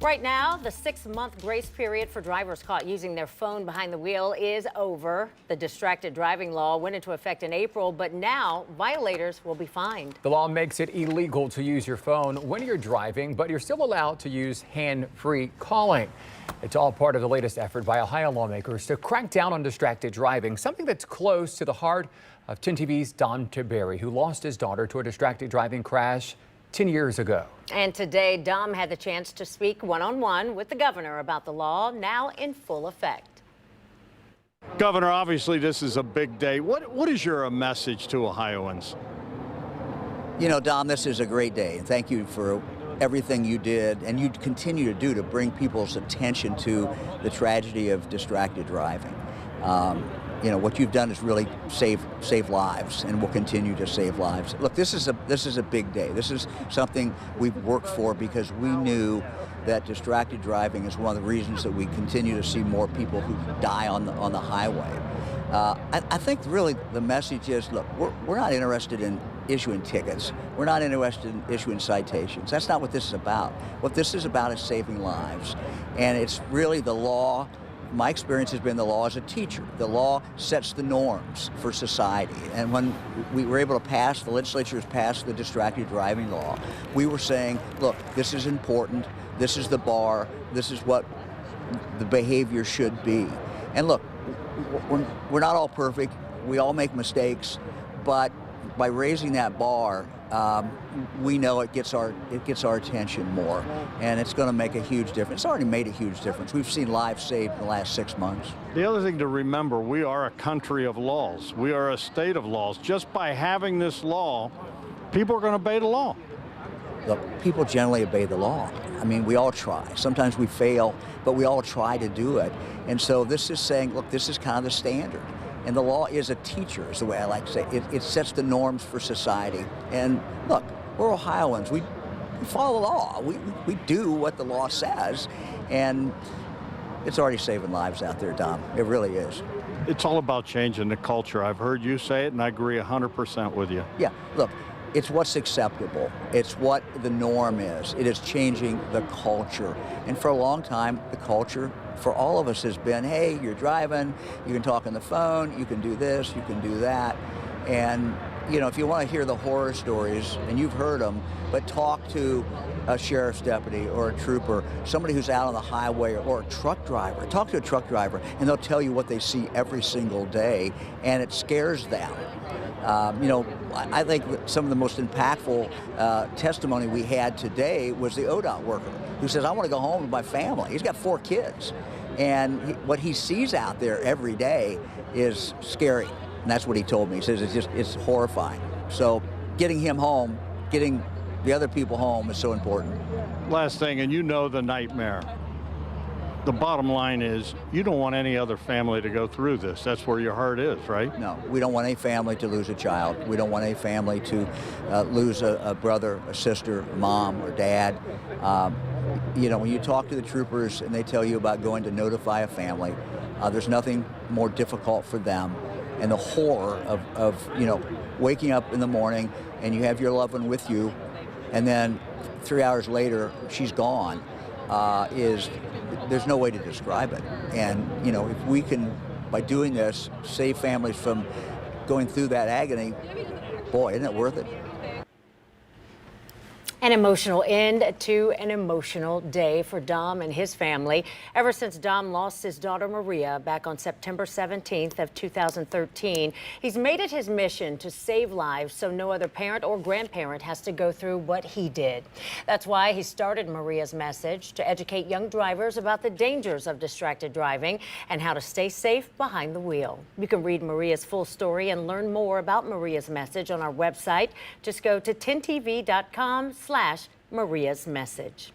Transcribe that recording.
Right now, the 6-month grace period for drivers caught using their phone behind the wheel is over. The distracted driving law went into effect in April, but now violators will be fined. The law makes it illegal to use your phone when you're driving, but you're still allowed to use hands-free calling. It's all part of the latest effort by Ohio lawmakers to crack down on distracted driving, something that's close to the heart of 10TV's Dom Tiberi, who lost his daughter to a distracted driving crash 10 years ago. And today, Dom had the chance to speak one-on-one with the governor about the law now in full effect. Governor, obviously this is a big day. What is your message to Ohioans? You know, Dom, this is a great day, and thank you for everything you did and you continue to do to bring people's attention to the tragedy of distracted driving. You know, what you've done is really save lives, and will continue to save lives. Look, this is a big day. This is something we've worked for because we knew that distracted driving is one of the reasons that we continue to see more people who die on the highway. I think really the message is, look, we're not interested in issuing tickets. We're not interested in issuing citations. That's not what this is about. What this is about is saving lives, and it's really the law. My experience has been the law as a teacher. The law sets the norms for society. And when we were able to pass, the legislature has passed the distracted driving law, we were saying, look, this is important, this is the bar, this is what the behavior should be. And look, we're not all perfect, we all make mistakes, but by raising that bar, we know it gets our attention more, and it's going to make a huge difference. It's already made a huge difference. We've seen lives saved in the last 6 months. The other thing to remember, we are a country of laws. We are a state of laws. Just by having this law, people are going to obey the law. Look, people generally obey the law. I mean, we all try. Sometimes we fail, but we all try to do it. And so this is saying, look, this is kind of the standard. And the law is a teacher, is the way I like to say it. It sets the norms for society. And look, we're Ohioans. We follow the law. We do what the law says. And it's already saving lives out there, Dom. It really is. It's all about changing the culture. I've heard you say it, and I agree 100% with you. Yeah, look, it's what's acceptable. It's what the norm is. It is changing the culture. And for a long time, the culture for all of us has been, hey, you're driving, you can talk on the phone, you can do this, you can do that. And, you know, if you want to hear the horror stories, and you've heard them, but talk to a sheriff's deputy or a trooper, somebody who's out on the highway, or a truck driver. Talk to a truck driver, and they'll tell you what they see every single day, and it scares them. You know, I think some of the most impactful testimony we had today was the ODOT worker who says, I want to go home with my family. He's got 4 kids. And what he sees out there every day is scary. And that's what he told me. He says it's horrifying. So getting him home, getting the other people home is so important. Last thing, and you know the nightmare. The bottom line is, you don't want any other family to go through this. That's where your heart is, right? No, we don't want any family to lose a child. We don't want any family to lose a brother, a sister, a mom, or dad. You know, when you talk to the troopers and they tell you about going to notify a family, there's nothing more difficult for them. And the horror of, you know, waking up in the morning and you have your loved one with you, and then 3 hours later, she's gone, there's no way to describe it. And, you know, if we can, by doing this, save families from going through that agony, boy, isn't it worth it? An emotional end to an emotional day for Dom and his family. Ever since Dom lost his daughter Maria back on September 17th of 2013, he's made it his mission to save lives so no other parent or grandparent has to go through what he did. That's why he started Maria's Message, to educate young drivers about the dangers of distracted driving and how to stay safe behind the wheel. You can read Maria's full story and learn more about Maria's Message on our website. Just go to 10tv.com/Maria's Message.